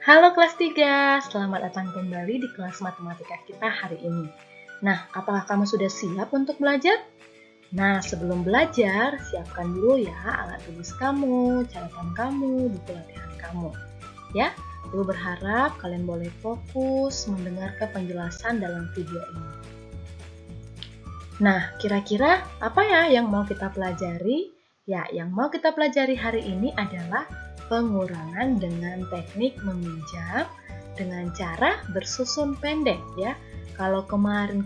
Halo kelas 3, selamat datang kembali di kelas matematika kita hari ini. Nah, apakah kamu sudah siap untuk belajar? Nah, sebelum belajar, siapkan dulu ya alat tulis kamu, catatan kamu, buku latihan kamu. Ya, Ibu berharap kalian boleh fokus mendengarkan penjelasan dalam video ini. Nah, kira-kira apa ya yang mau kita pelajari? Ya, yang mau kita pelajari hari ini adalah pengurangan dengan teknik meminjam dengan cara bersusun pendek ya. Kalau kemarin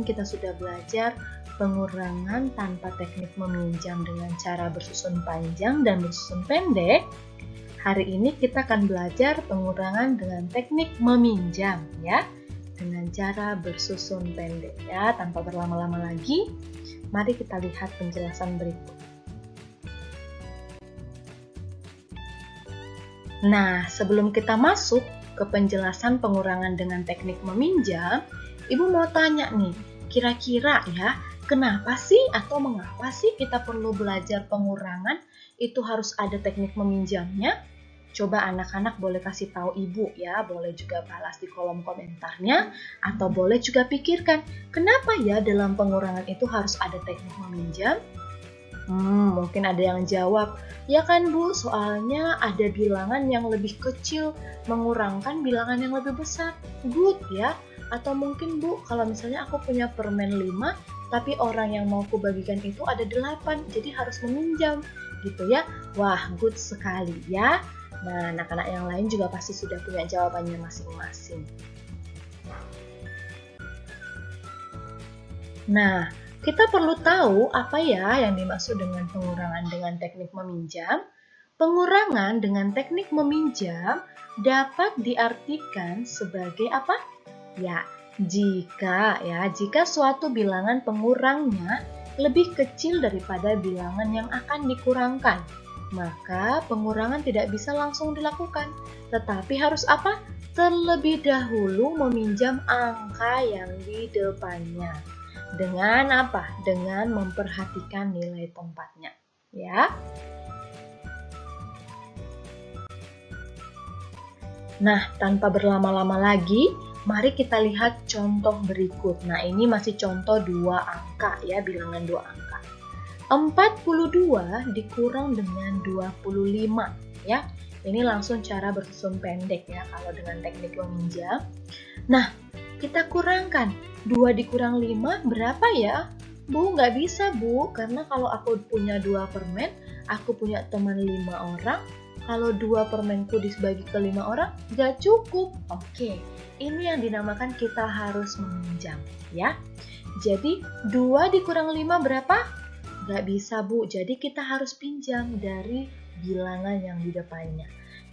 kita sudah belajar pengurangan tanpa teknik meminjam dengan cara bersusun panjang dan bersusun pendek, hari ini kita akan belajar pengurangan dengan teknik meminjam ya, dengan cara bersusun pendek ya. Tanpa berlama-lama lagi, mari kita lihat penjelasan berikut. Nah, sebelum kita masuk ke penjelasan pengurangan dengan teknik meminjam, Ibu mau tanya nih, kira-kira ya, kenapa sih atau mengapa sih kita perlu belajar pengurangan itu harus ada teknik meminjamnya? Coba anak-anak boleh kasih tahu Ibu ya, boleh juga balas di kolom komentarnya, atau boleh juga pikirkan, kenapa ya dalam pengurangan itu harus ada teknik meminjam? Mungkin ada yang jawab, ya kan Bu, soalnya ada bilangan yang lebih kecil mengurangkan bilangan yang lebih besar. Good ya. Atau mungkin Bu, kalau misalnya aku punya permen 5, tapi orang yang mau aku bagikan itu ada 8, jadi harus meminjam. Gitu ya. Wah, good sekali ya. Nah, anak-anak yang lain juga pasti sudah punya jawabannya masing-masing. Nah, kita perlu tahu apa ya yang dimaksud dengan pengurangan dengan teknik meminjam. Pengurangan dengan teknik meminjam dapat diartikan sebagai apa? Ya, jika suatu bilangan pengurangnya lebih kecil daripada bilangan yang akan dikurangkan, maka pengurangan tidak bisa langsung dilakukan, tetapi harus apa? Terlebih dahulu meminjam angka yang di depannya. Dengan apa? Dengan memperhatikan nilai tempatnya, ya. Nah, tanpa berlama-lama lagi, mari kita lihat contoh berikut. Nah, ini masih contoh 2 angka ya, bilangan 2 angka. 42 dikurang dengan 25 ya. Ini langsung cara bersusun pendek ya kalau dengan teknik meminjam. Nah, kita kurangkan 2 dikurang 5 berapa ya? Bu, nggak bisa Bu, karena kalau aku punya 2 permen, aku punya teman 5 orang, kalau 2 permenku dibagi ke 5 orang, nggak cukup. Oke, ini yang dinamakan kita harus meminjam ya. Jadi 2 dikurang 5 berapa? Nggak bisa Bu, jadi kita harus pinjam dari bilangan yang di depannya.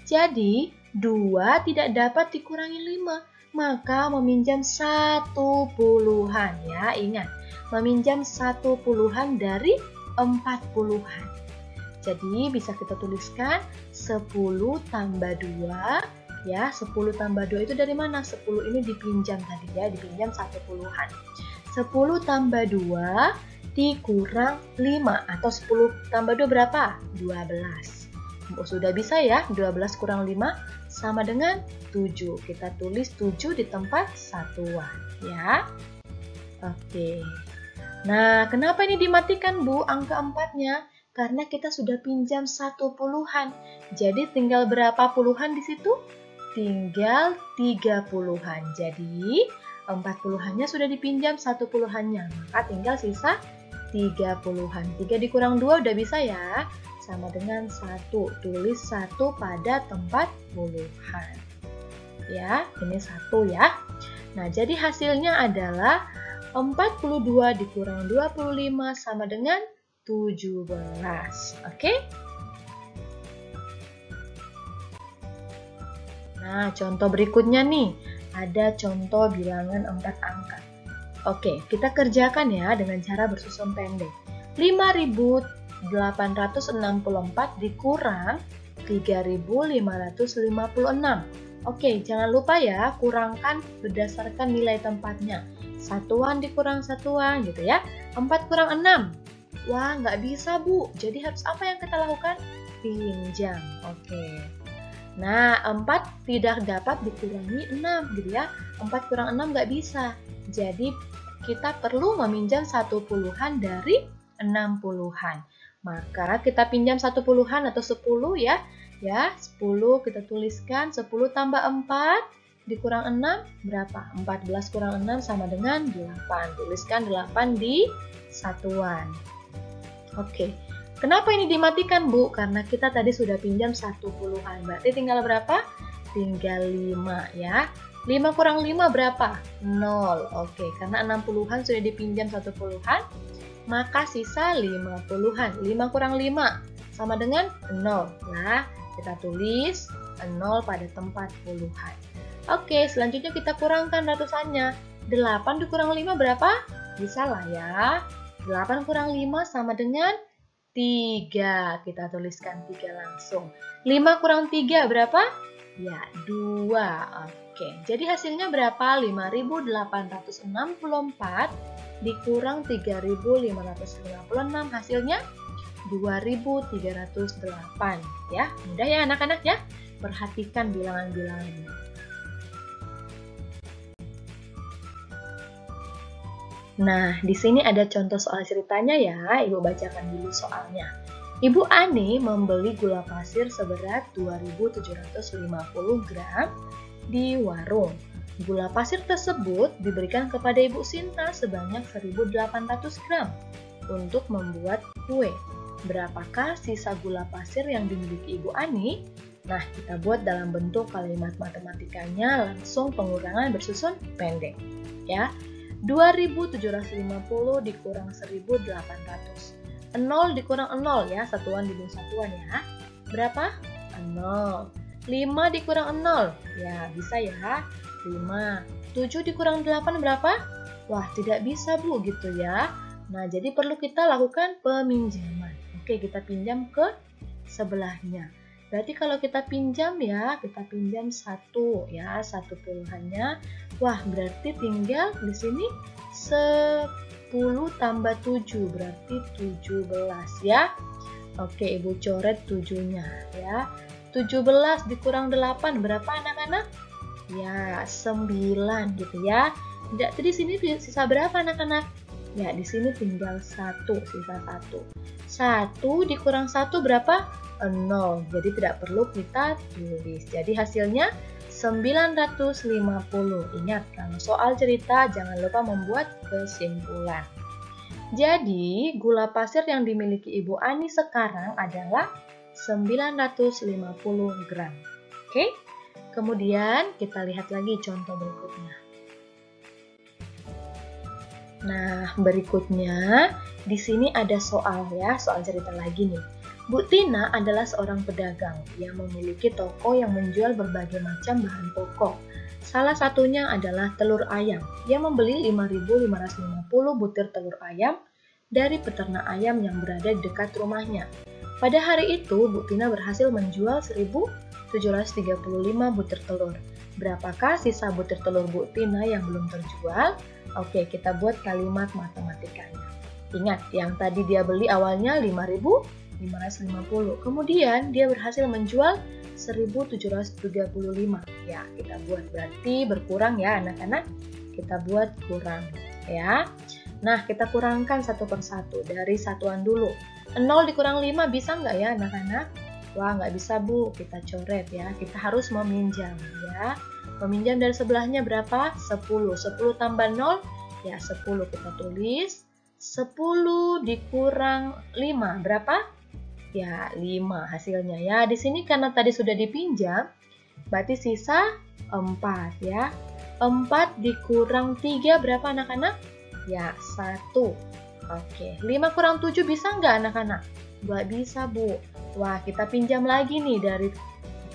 Jadi 2 tidak dapat dikurangi 5. Maka meminjam 1 puluhan ya, ingat, meminjam 1 puluhan dari 4 puluhan. Jadi bisa kita tuliskan 10 tambah 2 ya, 10 tambah 2 itu dari mana? 10 ini dipinjam tadi ya, dipinjam 1 puluhan. 10 tambah 2 dikurang 5 atau 10 tambah 2 berapa? 12. Sudah bisa ya, 12 kurang 5 sama dengan 7. Kita tulis 7 di tempat satuan ya. Oke. Nah, kenapa ini dimatikan Bu angka 4-nya? Karena kita sudah pinjam 1 puluhan. Jadi tinggal berapa puluhan di situ? Tinggal 3 puluhan. Jadi 4 puluhannya sudah dipinjam 1 puluhannya. Maka tinggal sisa 3 puluhan. 3 dikurang 2 udah bisa ya. Sama dengan 1. Tulis 1 pada tempat puluhan. Ya, ini 1 ya. Nah, jadi hasilnya adalah 42 dikurang 25 sama dengan 17. Oke? Nah, contoh berikutnya nih. Ada contoh bilangan 4 angka. Oke, kita kerjakan ya dengan cara bersusun pendek. 5.864 dikurang 3.556. Oke, jangan lupa ya, kurangkan berdasarkan nilai tempatnya. Satuan dikurang satuan gitu ya. 4 kurang 6. Wah, nggak bisa Bu. Jadi harus apa yang kita lakukan? Pinjam. Oke. Nah, 4 tidak dapat dikurangi 6 gitu ya. 4 kurang 6 nggak bisa. Jadi kita perlu meminjam 1 puluhan dari 6 puluhan. Maka kita pinjam 1 puluhan atau 10 ya. Ya, 10 kita tuliskan 10 tambah 4 dikurang 6 berapa? 14 kurang 6 sama dengan 8. Tuliskan 8 di satuan. Oke. Kenapa ini dimatikan, Bu? Karena kita tadi sudah pinjam 1 puluhan. Berarti tinggal berapa? Tinggal 5 ya. 5 kurang 5 berapa? 0. Oke, karena 6 puluhan sudah dipinjam 1 puluhan, maka sisa 5 puluhan. 5 kurang 5 sama dengan 0. Nah, kita tulis 0 pada tempat puluhan. Oke, selanjutnya kita kurangkan ratusannya. 8 dikurang 5 berapa? Bisa lah ya. 8 kurang 5 sama dengan 3. Kita tuliskan 3 langsung. 5 kurang 3 berapa? Ya, 2. Oke, jadi hasilnya berapa? 5.864 dikurang 3.556. Hasilnya 2.308. Ya, mudah ya anak-anak ya. Perhatikan bilangan-bilangannya. Nah, di sini ada contoh soal ceritanya ya. Ibu bacakan dulu soalnya. Ibu Ani membeli gula pasir seberat 2.750 gram di warung. Gula pasir tersebut diberikan kepada Ibu Sinta sebanyak 1.800 gram untuk membuat kue. Berapakah sisa gula pasir yang dimiliki Ibu Ani? Nah, kita buat dalam bentuk kalimat matematikanya langsung pengurangan bersusun pendek. Ya. 2.750 dikurang 1.800. 0 dikurang 0 ya, satuan diberi satuan ya. Berapa? 0. 5 dikurang 0. Ya, bisa ya. 5. 7 dikurang 8 berapa? Wah, tidak bisa Bu gitu ya. Nah, jadi perlu kita lakukan peminjaman. Oke, kita pinjam ke sebelahnya. Berarti kalau kita pinjam ya, kita pinjam 1 ya, 1 puluhannya. Wah, berarti tinggal di sini 10 tambah 7, berarti 17 ya. Oke, Ibu coret 7-nya ya. 17 dikurang 8 berapa anak-anak? Ya, 9 gitu ya. Jadi di sini sisa berapa anak-anak? Ya, di sini tinggal 1, sisa 1. 1 dikurang 1 berapa? 0. Jadi tidak perlu kita tulis. Jadi hasilnya 950. Ingat, kalau soal cerita jangan lupa membuat kesimpulan. Jadi, gula pasir yang dimiliki Ibu Ani sekarang adalah 950 gram. Oke? Kemudian kita lihat lagi contoh berikutnya. Nah, berikutnya di sini ada soal ya, soal cerita lagi nih. Bu Tina adalah seorang pedagang yang memiliki toko yang menjual berbagai macam bahan pokok. Salah satunya adalah telur ayam. Ia membeli 5.550 butir telur ayam dari peternak ayam yang berada di dekat rumahnya. Pada hari itu, Bu Tina berhasil menjual 1.735 butir telur. Berapakah sisa butir telur Bu Tina yang belum terjual? Oke, kita buat kalimat matematikanya. Ingat, yang tadi dia beli awalnya 5.550. Kemudian dia berhasil menjual 1.735. Ya, kita buat berarti berkurang ya anak-anak. Kita buat kurang ya. Nah, kita kurangkan satu persatu dari satuan dulu. 0 dikurang 5 bisa nggak ya anak-anak? Wah, nggak bisa Bu, kita coret ya. Kita harus meminjam ya. Meminjam dari sebelahnya berapa? 10. 10 tambah 0, ya 10 kita tulis. 10 dikurang 5, berapa? Ya, 5 hasilnya ya. Di sini karena tadi sudah dipinjam, berarti sisa 4 ya. 4 dikurang 3 berapa anak-anak? Ya, 1. Oke, 5 kurang 7 bisa nggak anak-anak? Nggak bisa Bu. Wah, kita pinjam lagi nih dari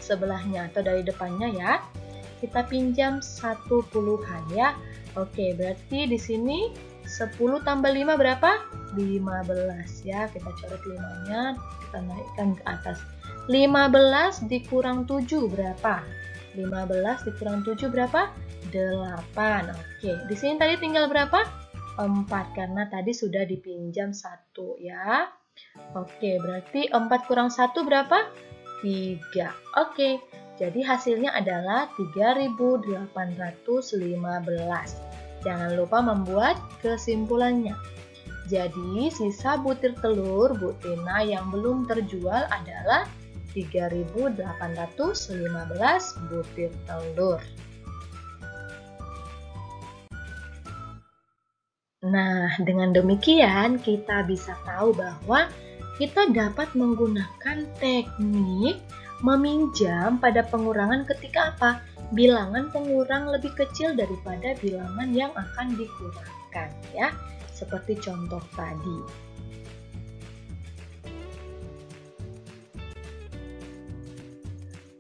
sebelahnya atau dari depannya ya. Kita pinjam 1 puluhan ya. Oke, berarti di sini 10 tambah 5 berapa? 15 ya. Kita coret 5-nya, kita naikkan ke atas. 15 dikurang 7 berapa? 15 dikurang 7 berapa? 8. Oke, di sini tadi tinggal berapa? 4 karena tadi sudah dipinjam 1 ya. Oke, berarti 4 kurang 1 berapa? 3. Oke, Jadi hasilnya adalah 3.815. Jangan lupa membuat kesimpulannya. Jadi sisa butir telur Bu Tina yang belum terjual adalah 3.815 butir telur. Nah, dengan demikian kita bisa tahu bahwa kita dapat menggunakan teknik meminjam pada pengurangan ketika apa? Bilangan pengurang lebih kecil daripada bilangan yang akan dikurangkan, ya. Seperti contoh tadi.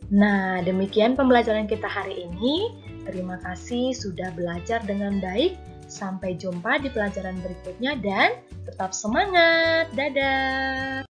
Nah, demikian pembelajaran kita hari ini. Terima kasih sudah belajar dengan baik. Sampai jumpa di pelajaran berikutnya dan tetap semangat. Dadah!